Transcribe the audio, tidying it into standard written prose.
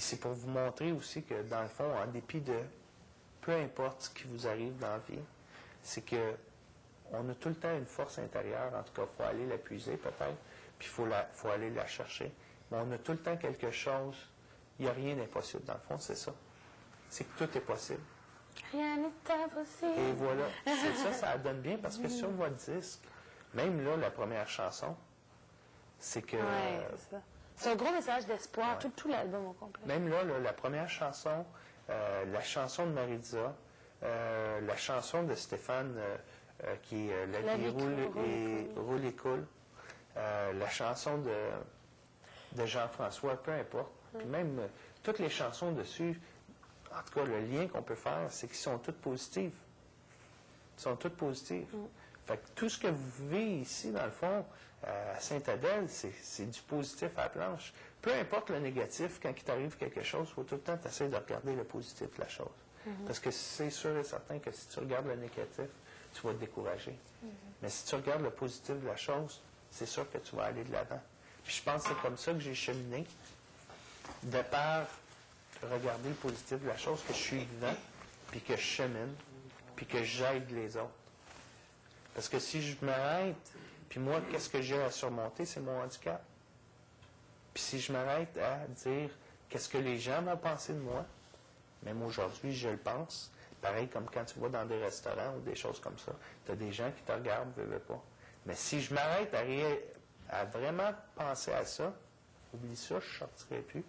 Puis c'est pour vous montrer aussi que, dans le fond, en dépit de peu importe ce qui vous arrive dans la vie, c'est que on a tout le temps une force intérieure. En tout cas, il faut aller la puiser peut-être, puis il faut aller la chercher. Mais on a tout le temps quelque chose. Il n'y a rien d'impossible. Dans le fond, c'est ça. C'est que tout est possible. Rien n'est impossible. Et voilà. C'est ça, ça donne bien parce que sur votre disque, même là, la première chanson, c'est que... Ouais, c'est ça. C'est un gros message d'espoir, tout l'album au complet. Même là, la première chanson, la chanson de Maritza, la chanson de Stéphane, qui est La vie roule et coule, la chanson de Jean-François, peu importe. Puis même toutes les chansons dessus, en tout cas, le lien qu'on peut faire, c'est qu'ils sont toutes positives. Ils sont toutes positives. Fait que tout ce que vous vivez ici, dans le fond, à Sainte-Adèle, c'est du positif à la planche. Peu importe le négatif, quand il t'arrive quelque chose, il faut tout le temps essayer de regarder le positif de la chose. Parce que c'est sûr et certain que si tu regardes le négatif, tu vas te décourager. Mais si tu regardes le positif de la chose, c'est sûr que tu vas aller de l'avant. Puis je pense que c'est comme ça que j'ai cheminé, de par regarder le positif de la chose, que je suis vivant, puis que je chemine, puis que j'aide les autres. Parce que si je m'arrête, puis moi, qu'est-ce que j'ai à surmonter, c'est mon handicap. Puis si je m'arrête à dire qu'est-ce que les gens vont penser de moi, même aujourd'hui, je le pense. Pareil comme quand tu vas dans des restaurants ou des choses comme ça. Tu as des gens qui te regardent, ne veulent pas. Mais si je m'arrête à vraiment penser à ça, oublie ça, je ne sortirai plus.